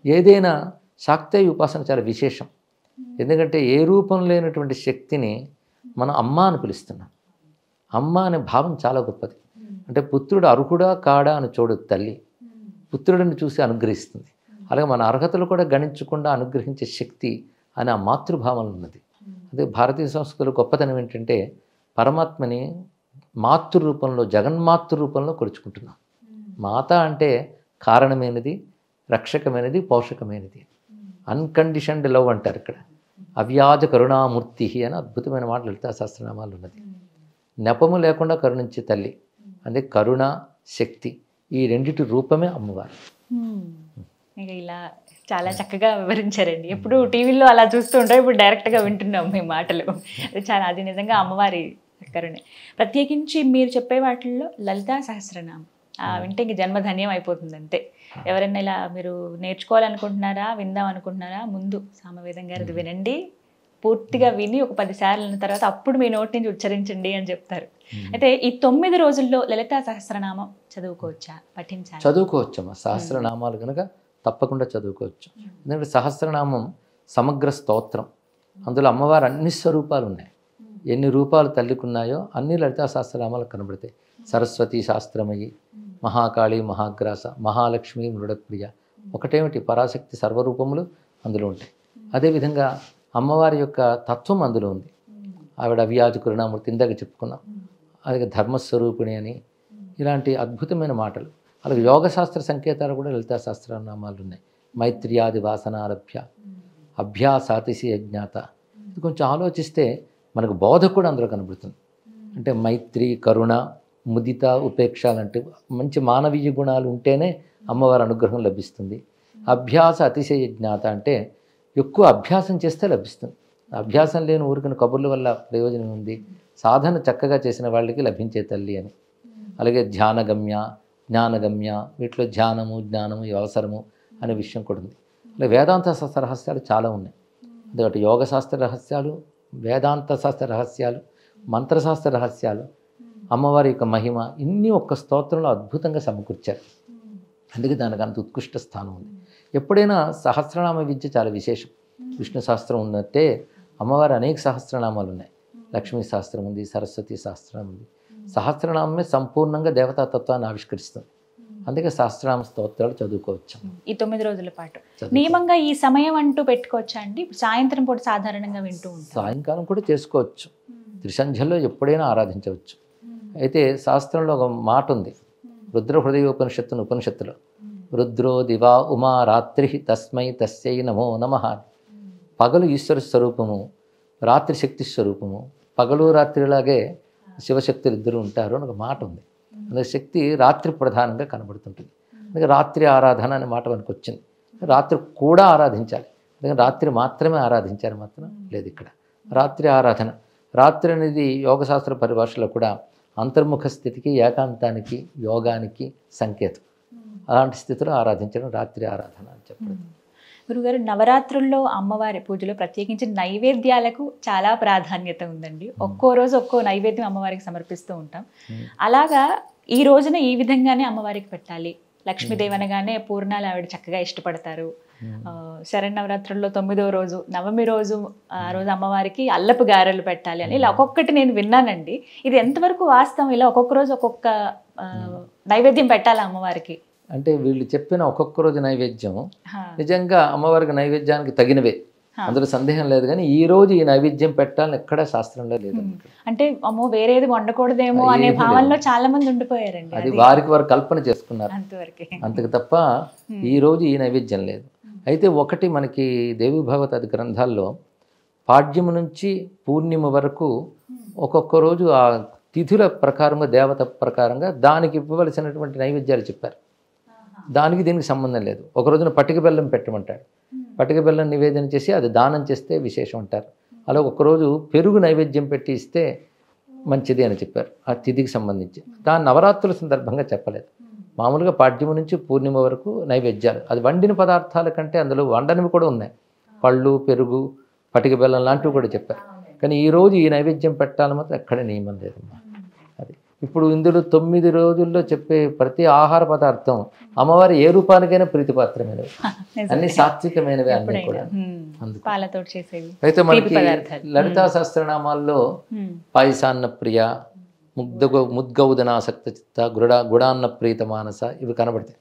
B: ఏదైనా శాక్తేయ ఉపాసన చాలా విశేషం. ఎందుకంటే ఏ రూపం లేనటువంటి శక్తిని మనం అమ్మ అని పిలుస్తున్నాం. అమ్మ అనే భావం చాలా గొప్పది. అంటే పుత్రుడు అర్హుడా కాడా అని చూడదు తల్లి, పుత్రుడిని చూసి అనుగ్రహిస్తుంది. అలాగే మన అర్హతలు కూడా గణించకుండా అనుగ్రహించే శక్తి అని ఆ మాతృభావం ఉన్నది. అదే భారతీయ సంస్కృతిలో గొప్పతనం ఏంటంటే పరమాత్మని మాతృ రూపంలో, జగన్మాతృ రూపంలో కొలుచుకుంటున్నాం. మాత అంటే కారణమైనది, రక్షకమైనది, పోషకమైనది. అన్కండిషన్డ్ లవ్ అంటారు ఇక్కడ. అవ్యాజ కరుణామూర్తి అని అద్భుతమైన మాట లలితా సహస్రనామాలు ఉన్నది. నెపము లేకుండా కరుణించే తల్లి. అదే కరుణ, శక్తి, ఈ రెండిటి రూపమే అమ్మవారు.
A: ఇక ఇలా చాలా చక్కగా వివరించారండి. ఎప్పుడు టీవీలో అలా చూస్తూ ఉంటాం, ఇప్పుడు డైరెక్ట్గా వింటున్నాం మీ మాటలు. అది నిజంగా అమ్మవారి కరుణే. ప్రత్యేకించి మీరు చెప్పే వాటిల్లో లలితా సహస్రనామం వింటే ఇంక జన్మధన్యం అయిపోతుంది అంతే. ఎవరైనా ఇలా మీరు నేర్చుకోవాలనుకుంటున్నారా, విందాం అనుకుంటున్నారా, ముందు సామవేదం గారిది వినండి, పూర్తిగా విని ఒక 10 సార్లు అన్న తర్వాత అప్పుడు మీ నోటి నుంచి ఉచ్చరించండి అని చెప్తారు. అయితే ఈ 9 రోజుల్లో లలితా సహస్రనామం చదువుకోవచ్చా, పఠించాలి?
B: చదువుకోవచ్చమ్మా. సహస్రనామాలు కనుక తప్పకుండా చదువుకోవచ్చు. ఎందుకంటే సహస్రనామం సమగ్ర స్తోత్రం. అందులో అమ్మవారు అన్ని స్వరూపాలు ఉన్నాయి. ఎన్ని రూపాలు తల్లికి ఉన్నాయో అన్ని లలితా సహస్రనామాలు కనబడతాయి. సరస్వతి శాస్త్రమయి, మహాకాళి, మహాగ్రాస, మహాలక్ష్మి, మృడప్రియ. ఒకటేమిటి పరాశక్తి సర్వరూపములు అందులో ఉంటాయి. అదేవిధంగా అమ్మవారి యొక్క తత్వం అందులో ఉంది. ఆవిడ అవ్యాజ కరుణామూర్తి, ఇందాక చెప్పుకున్నాం. అలాగే ధర్మస్వరూపిణి అని ఇలాంటి అద్భుతమైన మాటలు. అలాగే యోగశాస్త్ర సంకేతాలు కూడా లలితా సహస్రనామాలు ఉన్నాయి. మైత్ర్యాది వాసనారభ్య అభ్యాసాతిశి అజ్ఞాత. ఇది కొంచెం ఆలోచిస్తే మనకు బోధ కూడా అందులో కనబడుతుంది. అంటే మైత్రి, కరుణ, ముదిత, ఉపేక్ష లాంటి మంచి మానవీయ గుణాలు ఉంటేనే అమ్మవారి అనుగ్రహం లభిస్తుంది. అభ్యాస అతిశయ జ్ఞాత అంటే ఎక్కువ అభ్యాసం చేస్తే లభిస్తుంది. అభ్యాసం లేని ఊరికిన కబుర్ల వల్ల ప్రయోజనం ఉంది. సాధన చక్కగా చేసిన వాళ్ళకి లభించే తల్లి అని. అలాగే ధ్యానగమ్య, జ్ఞానగమ్య, వీటిలో ధ్యానము, జ్ఞానము ఇవి అవసరము అనే విషయం కూడా ఉంది. అలాగే వేదాంత శాస్త్ర రహస్యాలు చాలా ఉన్నాయి. అదొకటి యోగశాస్త్ర రహస్యాలు, వేదాంత శాస్త్ర రహస్యాలు, మంత్రశాస్త్ర రహస్యాలు, అమ్మవారి యొక్క మహిమ ఇన్ని ఒక్క స్తోత్రంలో అద్భుతంగా సమకూర్చారు. అందుకే దానికి అంత ఉత్కృష్ట స్థానం ఉంది. ఎప్పుడైనా సహస్రనామ విద్య చాలా విశేషం. విష్ణు సహస్రం ఉన్నట్టే అమ్మవారి అనేక సహస్రనామాలు ఉన్నాయి. లక్ష్మీ సహస్రం ఉంది, సరస్వతి సహస్రం ఉంది. సహస్రనామమే సంపూర్ణంగా దేవతాతత్వాన్ని ఆవిష్కరిస్తుంది. అందుకే సహస్రనామ స్తోత్రాలు చదువుకోవచ్చు
A: ఈ 9 రోజుల పాటు. నియమంగా ఈ సమయం అంటూ పెట్టుకోవచ్చా అండి? సాయంత్రం పూట సాధారణంగా వింటూ ఉంటాం.
B: సాయంకాలం కూడా చేసుకోవచ్చు. త్రిసంధ్యల్లో ఎప్పుడైనా ఆరాధించవచ్చు. అయితే శాస్త్రంలో ఒక మాట ఉంది, రుద్ర హృదయోపనిషత్తును ఉపనిషత్తులో, రుద్రో దివా ఉమా రాత్రి తస్మై తస్యై నమో నమః. పగలు ఈశ్వర స్వరూపము, రాత్రి శక్తి స్వరూపము. పగలు రాత్రిలాగే శివశక్తులు ఇద్దరు ఉంటారు అని ఒక మాట ఉంది. అందుకే శక్తి రాత్రి ప్రధానంగా కనబడుతుంటుంది. అందుకే రాత్రి ఆరాధన అనే మాట మనకు వచ్చింది. రాత్రి కూడా ఆరాధించాలి. అందుకని రాత్రి మాత్రమే ఆరాధించారు మాత్రం లేదు ఇక్కడ. రాత్రి ఆరాధన, రాత్రి అనేది యోగశాస్త్ర పరిభాషలో కూడా అంతర్ముఖ స్థితికి, ఏకాంతానికి, యోగానికి సంకేతం. అలాంటి స్థితిలో ఆరాధించడం రాత్రి ఆరాధన అని చెప్పడం.
A: గురుగారు, నవరాత్రుల్లో అమ్మవారి పూజలో ప్రత్యేకించి నైవేద్యాలకు చాలా ప్రాధాన్యత ఉందండి. ఒక్కో రోజు ఒక్కో నైవేద్యం అమ్మవారికి సమర్పిస్తూ ఉంటాం. అలాగా ఈ రోజున ఈ విధంగానే అమ్మవారికి పెట్టాలి. లక్ష్మీదేవి అనగానే పూర్ణాలు ఆవిడ చక్కగా ఇష్టపడతారు. శరన్నవరాత్రుల్లో 9వ రోజు, నవమి రోజు, ఆ రోజు అమ్మవారికి అల్లపు గారెలు పెట్టాలి అని ఇలా ఒక్కొక్కటి నేను విన్నానండి. ఇది ఎంతవరకు వాస్తవం? ఇలా ఒక్కొక్క రోజు ఒక్కొక్క నైవేద్యం పెట్టాలి అమ్మవారికి
B: అంటే వీళ్ళు చెప్పిన ఒక్కొక్క రోజు నైవేద్యం నిజంగా అమ్మవారికి నైవేద్యానికి తగినవే, అందులో సందేహం లేదు. కానీ ఈ రోజు ఈ నైవేద్యం పెట్టాలని ఎక్కడా శాస్త్రంలో లేదు.
A: అంటే అమ్మో వేరేది వండకూడదేమో అనే భావనలో చాలా మంది ఉండిపోయారండి.
B: అది వారికి వారు కల్పన చేసుకున్నారు
A: అంతవరకే,
B: అంతకు తప్ప ఈ రోజు ఈ నైవేద్యం లేదు. అయితే ఒకటి మనకి దేవి భాగవతాది గ్రంథాల్లో పాడ్యము నుంచి పూర్ణిమ వరకు ఒక్కొక్క రోజు ఆ తిథుల ప్రకారంగా, దేవత ప్రకారంగా దానికి ఇవ్వవలసినటువంటి నైవేద్యాలు చెప్పారు. దానికి దీనికి సంబంధం లేదు. ఒక రోజున పటిక బెల్లం పెట్టమంటాడు. పటిక బెల్లం నివేదన చేసి అది దానం చేస్తే విశేషం అంటారు. అలా ఒక్కరోజు పెరుగు నైవేద్యం పెట్టి ఇస్తే మంచిది అని చెప్పారు ఆ తిథికి సంబంధించి. దాని నవరాత్రుల సందర్భంగా చెప్పలేదు. మామూలుగా పాడ్యము నుంచి పూర్ణిమ వరకు నైవేద్యాలు. అది వండిన పదార్థాల కంటే అందులో వండనివి కూడా ఉన్నాయి. పళ్ళు, పెరుగు, పటిక బెల్లం లాంటివి కూడా చెప్పారు. కానీ ఈరోజు ఈ నైవేద్యం పెట్టాలని మాత్రం ఎక్కడ నియమం లేదమ్మా. అది ఇప్పుడు ఇందులో 9 రోజుల్లో చెప్పే ప్రతి ఆహార పదార్థం అమ్మవారి ఏ రూపానికైనా ప్రీతిపాత్రమైనవి, అన్ని సాత్వికమైనవి అన్నీ కూడా. అయితే మనకి లలితా సహస్రనామాల్లో పాయసాన్న ప్రియ, ముద్గౌదనాసక్త చిత్త, గుడాన్న ప్రీత మానస ఇవి కనబడతాయి.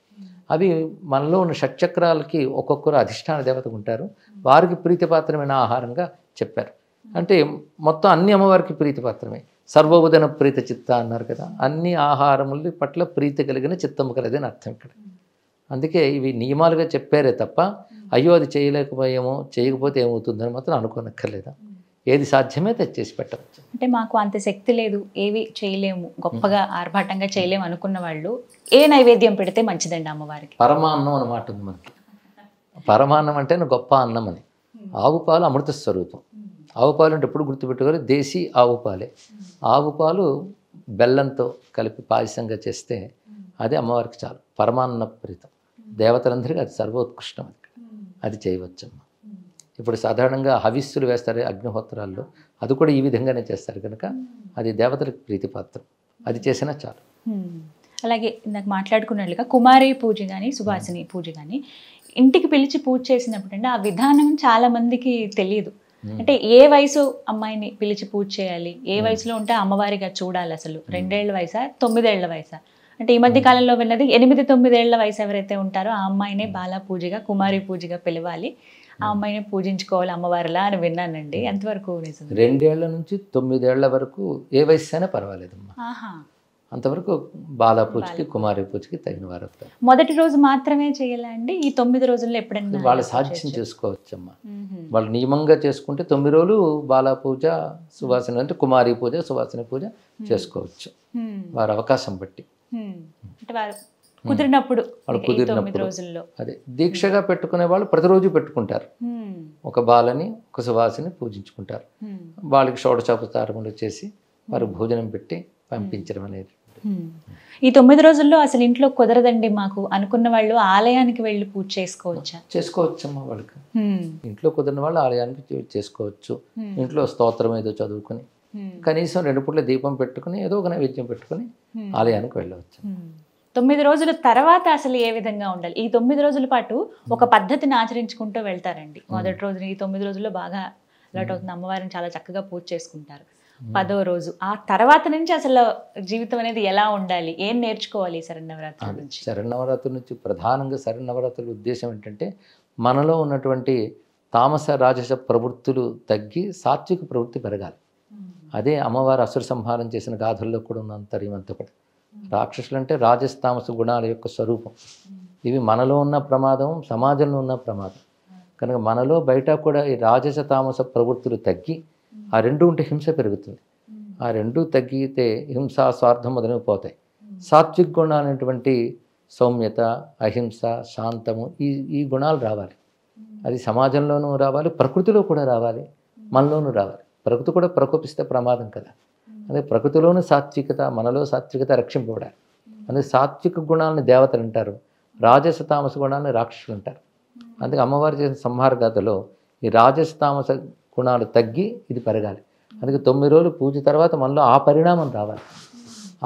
B: అవి మనలో ఉన్న షట్చక్రాలకి ఒక్కొక్కరు అధిష్టాన దేవతకు ఉంటారు. వారికి ప్రీతిపాత్రమైన ఆహారంగా చెప్పారు. అంటే మొత్తం అన్ని అమ్మవారికి ప్రీతిపాత్రమే. సర్వోదన ప్రీత చిత్త అన్నారు కదా, అన్ని ఆహారముల పట్ల ప్రీతి కలిగిన చిత్తము కలదని అర్థం ఇక్కడ. అందుకే ఇవి నియమాలుగా చెప్పారే తప్ప అయ్యో అది చేయలేకపోయామో, చేయకపోతే ఏమవుతుందని మాత్రం అనుకోనక్కర్లేదా. ఏది సాధ్యమే తెచ్చేసి పెట్టవచ్చు.
A: అంటే మాకు అంత శక్తి లేదు, ఏవి చేయలేము, గొప్పగా ఆర్భాటంగా చేయలేము అనుకున్న వాళ్ళు ఏ నైవేద్యం పెడితే మంచిదండి అమ్మవారికి?
B: పరమాన్నం అన్నమాట ఉంది మనకి. పరమాన్నం అంటే గొప్ప అన్నం అని. ఆవు పాలు అమృత స్వరూపం. ఆవు పాలు అంటే ఎప్పుడు గుర్తుపెట్టుకోవాలి, దేశీ ఆవు పాలే. ఆవు పాలు బెల్లంతో కలిపి పాయసంగా చేస్తే అది అమ్మవారికి చాలు. పరమాన్న ప్రీతం, దేవతలందరికీ అది సర్వోత్కృష్టం. అది చేయవచ్చమ్మ. ఇప్పుడు సాధారణంగా హవిస్సులు వేస్తారు అగ్నిహోత్రాల్లో, అది కూడా ఈ విధంగానే చేస్తారు కనుక అది దేవతలకు ప్రీతిపాత్రం. అది చేసినా చాలు.
A: అలాగే ఇందాక మాట్లాడుకున్నట్లుగా కుమారి పూజ కానీ సుభాసిని పూజ కానీ ఇంటికి పిలిచి పూజ చేసినప్పుడు అంటే ఆ విధానం చాలా మందికి తెలియదు. అంటే ఏ వయసు అమ్మాయిని పిలిచి పూజ చేయాలి, ఏ వయసులో ఉంటే అమ్మవారిగా చూడాలి, అసలు 2 ఏళ్ల వయసా 9 ఏళ్ల వయసా? అంటే ఈ మధ్య కాలంలో విన్నది 8-9 ఏళ్ల వయసు ఎవరైతే ఉంటారో ఆ అమ్మాయినే బాలా పూజగా, కుమారి పూజగా పిలవాలి, ఆ అమ్మాయిని పూజించుకోవాలి అమ్మవారిలా అని విన్నానండి. ఎంతవరకు నిజం?
B: 2 ఏళ్ల నుంచి 9 ఏళ్ల వరకు ఏ వయసు అయినా పర్వాలేదమ్మా.
A: ఆహా.
B: అంతవరకు బాలా పూజకి కుమారి పూజకి తగిన వారు అవుతారు.
A: మొదటి రోజు మాత్రమే చేయాలా అండి? ఈ 9 రోజుల్లో ఎప్పుడైనా
B: వాళ్ళ సాధ్యం చేసుకోవచ్చమ్మా. వాళ్ళు నియమంగా చేసుకుంటే 9 రోజులు బాలా పూజ సువాసన అంటే కుమారి పూజ సువాసన పూజ చేసుకోవచ్చు వారి అవకాశం బట్టి.
A: అంటే వారు కుదిరినప్పుడు
B: వాళ్ళు
A: ఈ 9
B: కుదిరినప్పుడు
A: రోజుల్లో
B: అదే దీక్షగా పెట్టుకునే వాళ్ళు ప్రతిరోజు పెట్టుకుంటారు. ఒక బాలని ఒక సువాసిని పూజించుకుంటారు. వాళ్ళకి షోడశోపచారములు చేసి వారు భోజనం పెట్టి పంపించడం అనేది.
A: ఈ 9 రోజుల్లో అసలు ఇంట్లో కుదరదండి మాకు అనుకున్న వాళ్ళు ఆలయానికి వెళ్ళి పూజ చేసుకోవచ్చా?
B: చేసుకోవచ్చమ్మా. వాళ్ళకి ఇంట్లో కుదిరిన వాళ్ళు ఆలయానికి చేసుకోవచ్చు. ఇంట్లో స్తోత్రం ఏదో చదువుకుని కనీసం 2 పూట్ల దీపం పెట్టుకుని ఏదో ఒక నైవేద్యం పెట్టుకుని ఆలయానికి వెళ్ళవచ్చు.
A: 9 రోజుల తర్వాత అసలు ఏ విధంగా ఉండాలి? ఈ 9 రోజుల పాటు ఒక పద్ధతిని ఆచరించుకుంటూ వెళ్తారండి. మొదటి రోజు ఈ 9 రోజుల్లో బాగా అలవాటు అవుతుంది, అమ్మవారిని చాలా చక్కగా పూజ చేసుకుంటారు. 10వ రోజు ఆ తర్వాత నుంచి అసలు జీవితం అనేది ఎలా ఉండాలి, ఏం నేర్చుకోవాలి శరన్నవరాత్రి నుంచి?
B: శరన్నవరాత్రి నుంచి ప్రధానంగా శరన్నవరాత్రుల ఉద్దేశం ఏంటంటే మనలో ఉన్నటువంటి తామస రాజస ప్రవృత్తులు తగ్గి సాత్విక ప్రవృత్తి పెరగాలి. అదే అమ్మవారు అసుర సంహారం చేసిన గాథల్లో కూడా ఉన్న అంతర్యం అంతా కూడా. రాక్షసులు అంటే రాజస తామస గుణాల యొక్క స్వరూపం. ఇవి మనలో ఉన్న ప్రమాదం, సమాజంలో ఉన్న ప్రమాదం. కనుక మనలో బయట కూడా ఈ రాజస తామస ప్రవృత్తులు తగ్గి ఆ రెండు ఉంటే హింస పెరుగుతుంది. ఆ రెండు తగ్గితే హింస స్వార్థం మొదలైన పోతాయి. సాత్విక గుణాలు అనేటువంటి సౌమ్యత, అహింస, శాంతము ఈ గుణాలు రావాలి. అది సమాజంలోనూ రావాలి, ప్రకృతిలో కూడా రావాలి, మనలోనూ రావాలి. ప్రకృతి కూడా ప్రకోపిస్తే ప్రమాదం కదా. అదే ప్రకృతిలోని సాత్వికత, మనలో సాత్వికత రక్షింపబడాలి. అందుకే సాత్విక గుణాలను దేవతలు అంటారు, రాజస తామస గుణాలను రాక్షసులు అంటారు. అందుకే అమ్మవారు చేసిన సంహార గాథలో ఈ రాజస తామస గుణాలు తగ్గి ఇది పెరగాలి. అందుకే 9 రోజులు పూజ తర్వాత మనలో ఆ పరిణామం రావాలి.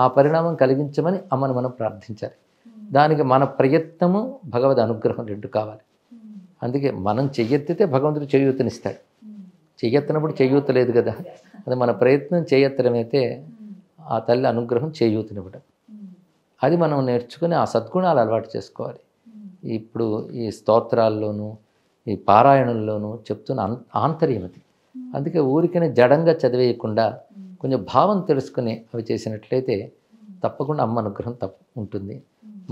B: ఆ పరిణామం కలిగించమని అమ్మను మనం ప్రార్థించాలి. దానికి మన ప్రయత్నము భగవద్ అనుగ్రహం రెండు కావాలి. అందుకే మనం చెయ్యెత్తితే భగవంతుడు చేయూతనిస్తాడు. చెయ్యెత్తనప్పుడు చేయూత లేదు కదా. అది మన ప్రయత్నం చేయెత్తడమైతే ఆ తల్లి అనుగ్రహం చేయూతనివ్వడం. అది మనం నేర్చుకుని ఆ సద్గుణాలు అలవాటు చేసుకోవాలి. ఇప్పుడు ఈ స్తోత్రాల్లోనూ ఈ పారాయణంలోనూ చెప్తున్న ఆంతర్యం అది. అందుకే ఊరికనే జడంగా చదివేయకుండా కొంచెం భావం తెలుసుకుని అవి చేసినట్లయితే తప్పకుండా అమ్మ అనుగ్రహం ఉంటుంది.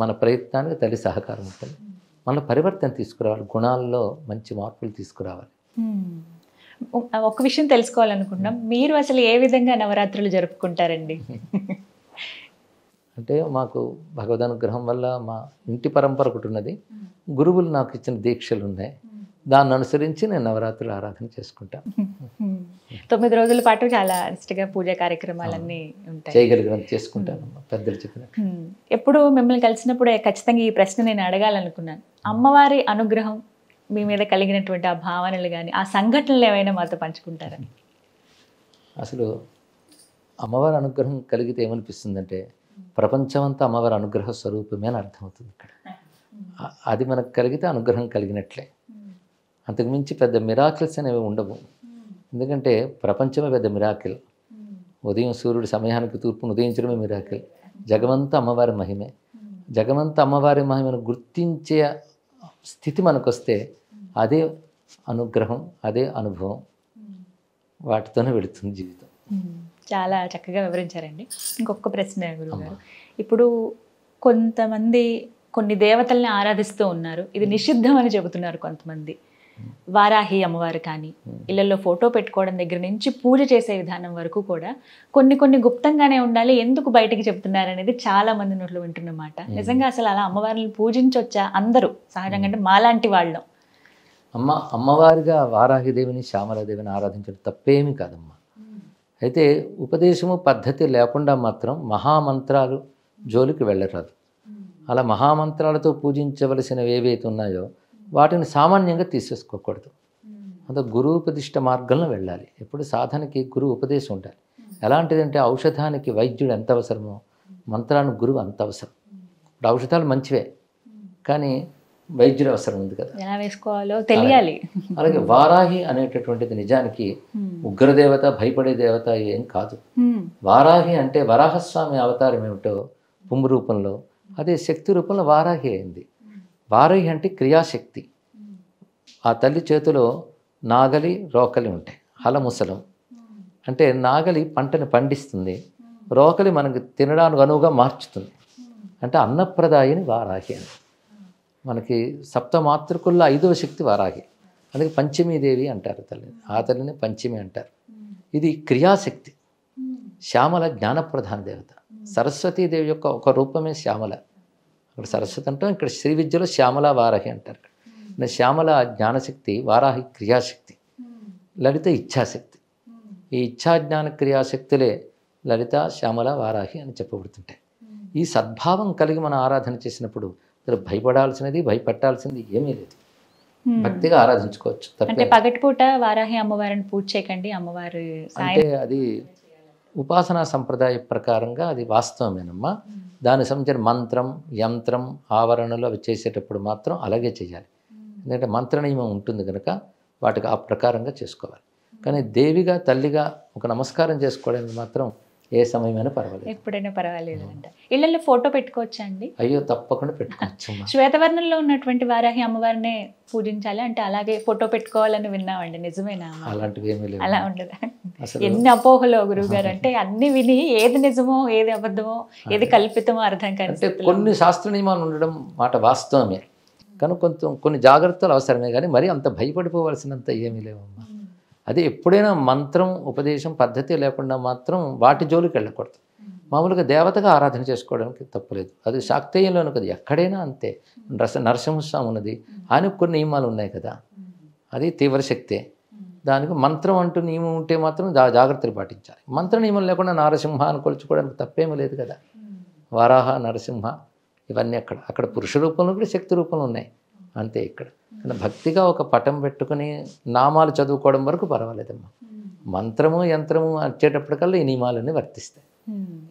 B: మన ప్రయత్నానికి తల్లి సహకారం ఉంటుంది. మన పరివర్తన తీసుకురావాలి, గుణాల్లో మంచి మార్పులు తీసుకురావాలి.
A: ఒక విషయం తెలుసుకోవాలనుకుంటున్నాం, మీరు అసలు ఏ విధంగా నవరాత్రులు జరుపుకుంటారండి?
B: అంటే మాకు భగవద్ అనుగ్రహం వల్ల మా ఇంటి పరంపర ఒకటి ఉన్నది. గురువులు నాకు ఇచ్చిన దీక్షలు ఉన్నాయి. దాన్ని అనుసరించి నేను నవరాత్రులు ఆరాధన చేసుకుంటాను.
A: 9 రోజుల పాటు చాలా నిష్ఠగా పూజా కార్యక్రమాలన్నీ ఉంటాయి.
B: చేయగలిగినంత చేసుకుంటాను పెద్దలు చెప్పినట్టు.
A: ఎప్పుడు మిమ్మల్ని కలిసినప్పుడు ఖచ్చితంగా ఈ ప్రశ్న నేను అడగాలనుకున్నాను. అమ్మవారి అనుగ్రహం మీ మీద కలిగినటువంటి ఆ భావనలు కానీ ఆ సంఘటనలు ఏమైనా మాతో పంచుకుంటారా?
B: అసలు అమ్మవారి అనుగ్రహం కలిగితే ఏమనిపిస్తుందంటే ప్రపంచమంతా అమ్మవారి అనుగ్రహ స్వరూపమే అని అర్థమవుతుంది. ఇక్కడ అది మనకు కలిగితే అనుగ్రహం కలిగినట్లే. అంతకుమించి పెద్ద మిరాకిల్స్ అనేవి ఉండవు. ఎందుకంటే ప్రపంచమే పెద్ద మిరాకిల్. ఉదయం సూర్యుడు సమయానికి తూర్పును ఉదయించడమే మిరాకిల్. జగమంతా అమ్మవారి మహిమే. జగమంతా అమ్మవారి మహిమను గుర్తించే స్థితి మనకు వస్తే అదే అనుగ్రహం, అదే అనుభవం. వాటితోనే వెళుతుంది జీవితం.
A: చాలా చక్కగా వివరించారండి. ఇంకొక ప్రశ్న గురుగారు, ఇప్పుడు కొంతమంది కొన్ని దేవతల్ని ఆరాధిస్తూ ఉన్నారు, ఇది నిషిద్ధం అని చెబుతున్నారు కొంతమంది. వారాహి అమ్మవారు కానీ ఇళ్లలో ఫోటో పెట్టుకోవడం దగ్గర నుంచి పూజ చేసే విధానం వరకు కూడా కొన్ని గుప్తంగానే ఉండాలి, ఎందుకు బయటికి చెప్తున్నారు అనేది చాలా మంది నోట్లో వింటున్నమాట. నిజంగా అసలు అలా అమ్మవారిని పూజించొచ్చా అందరూ సహజంగా, అంటే మాలాంటి వాళ్ళం?
B: అమ్మవారిగా వారాహిదేవిని శ్యామలాదేవిని ఆరాధించడం తప్పేమీ కాదమ్మా. అయితే ఉపదేశము పద్ధతి లేకుండా మాత్రం మహామంత్రాలు జోలికి వెళ్ళరాదు. అలా మహామంత్రాలతో పూజించవలసినవి ఏవైతే ఉన్నాయో వాటిని సామాన్యంగా తీసేసుకోకూడదు. అంత గురువుపదిష్ట మార్గంలో వెళ్ళాలి. ఎప్పుడు సాధనకి గురువు ఉపదేశం ఉండాలి. ఎలాంటిదంటే ఔషధానికి వైద్యుడు ఎంత అవసరమో మంత్రానికి గురువు అంత అవసరం. ఇప్పుడు ఔషధాలు మంచివే, కానీ వైద్యుడు అవసరం ఉంది కదా,
A: ఎలా వేసుకోవాలో తెలియాలి.
B: అలాగే వారాహి అనేటటువంటిది నిజానికి ఉగ్రదేవత, భయపడే దేవత ఏం కాదు. వారాహి అంటే వరాహస్వామి అవతారం ఏమిటో పుంగు రూపంలో, అదే శక్తి రూపంలో వారాహి అయింది. వారాహి అంటే క్రియాశక్తి. ఆ తల్లి చేతిలో నాగలి రోకలి ఉంటాయి, హలముసలం. అంటే నాగలి పంటని పండిస్తుంది, రోకలి మనకి తినడానికి అనువుగా మార్చుతుంది. అంటే అన్నప్రదాయిని వారాహి అని. మనకి సప్తమాతృకుల్లో 5వ శక్తి వారాహి. అందుకే పంచమీదేవి అంటారు తల్లిని, ఆ తల్లిని పంచమి అంటారు. ఇది క్రియాశక్తి. శ్యామల జ్ఞానప్రధాన దేవత. సరస్వతీదేవి యొక్క ఒక రూపమే శ్యామల. అక్కడ సరస్వతి అంటాం, ఇక్కడ శ్రీ విద్యలో శ్యామల వారాహి అంటారు. శ్యామల జ్ఞానశక్తి, వారాహి క్రియాశక్తి, లలిత ఇచ్ఛాశక్తి. ఈ ఇచ్ఛాజ్ఞాన క్రియాశక్తులే లలిత, శ్యామల, వారాహి అని చెప్పబడుతుంటాయి. ఈ సద్భావం కలిగి మనం ఆరాధన చేసినప్పుడు భయపడాల్సినది భయపెట్టాల్సింది ఏమీ లేదు. భక్తిగా ఆరాధించుకోవచ్చు.
A: అంటే పగటిపూట వారాహి అమ్మవారిని పూజ చేయకండి, అమ్మవారి
B: అంటే అది ఉపాసనా సంప్రదాయ ప్రకారంగా అది వాస్తవమేనమ్మా. దానికి సంబంధించిన మంత్రం, యంత్రం, ఆవరణలు అవి చేసేటప్పుడు మాత్రం అలాగే చేయాలి. ఎందుకంటే మంత్ర నియమం ఉంటుంది కనుక వాటికి ఆ ప్రకారంగా చేసుకోవాలి. కానీ దేవిగా తల్లిగా ఒక నమస్కారం చేసుకోవడానికి మాత్రం ఏ సమయమైనా పర్వాలేదు,
A: ఎప్పుడైనా పర్వాలేదు అంట. ఇళ్లలో ఫోటో పెట్టుకోవచ్చా అండి?
B: అయ్యో తప్పకుండా పెట్టుకోవచ్చు.
A: శ్వేతవర్ణంలో ఉన్నటువంటి వారాహి అమ్మవారినే పూజించాలి అంటే అలాగే ఫోటో పెట్టుకోవాలని విన్నామండి, నిజమేనా?
B: అలాంటివి ఏమీ లేవు.
A: అలా ఉండదా? ఎన్ని అపోహలో గురువు గారు, అంటే అన్ని విని ఏది నిజమో ఏది అబద్ధమో ఏది కల్పితమో అర్థం కాని.
B: అంటే కొన్ని శాస్త్ర నియమాలు ఉండడం మాట వాస్తవమే, కానీ కొన్ని జాగ్రత్తలు అవసరమే, కానీ మరీ అంత భయపడిపోవాల్సినంత ఏమీ లేవమ్మా. అదే ఎప్పుడైనా మంత్రం, ఉపదేశం, పద్ధతి లేకుండా మాత్రం వాటి జోలికి వెళ్ళకూడదు. మామూలుగా దేవతగా ఆరాధన చేసుకోవడానికి తప్పులేదు. అది శాక్తేయంలోనూ కదా, ఎక్కడైనా అంతే. నరసింహస్వామి ఉన్నది, ఆయనకు కొన్ని నియమాలు ఉన్నాయి కదా, అది తీవ్ర శక్తే. దానికి మంత్రం అంటూ నియమం ఉంటే మాత్రం జాగ్రత్తలు పాటించాలి. మంత్ర నియమం లేకుండా నారసింహ అని కొలుచుకోవడానికి తప్పేమీ లేదు కదా. వారాహ, నరసింహ ఇవన్నీ అక్కడ పురుష రూపంలో కూడా శక్తి రూపంలో ఉన్నాయి అంతే. ఇక్కడ భక్తిగా ఒక పటం పెట్టుకుని నామాలు చదువుకోవడం వరకు పర్వాలేదమ్మా. మంత్రము, యంత్రము వచ్చేటప్పటికల్లా ఈ నియమాలన్నీ వర్తిస్తాయి.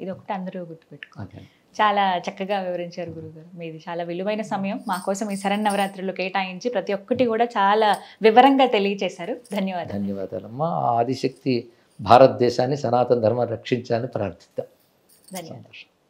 A: ఇది ఒకటి అందరూ గుర్తుపెట్టుకోవాలి. చాలా చక్కగా వివరించారు గురుగారు. మీది చాలా విలువైన సమయం మా కోసం ఈ శరన్నవరాత్రులు కేటాయించి ప్రతి ఒక్కటి కూడా చాలా వివరంగా తెలియజేశారు. ధన్యవాదాలు.
B: ధన్యవాదాలమ్మా. ఆదిశక్తి భారతదేశాన్ని, సనాతన ధర్మాన్ని రక్షించాలని ప్రార్థిద్దాం.
A: ధన్యవాదాలు.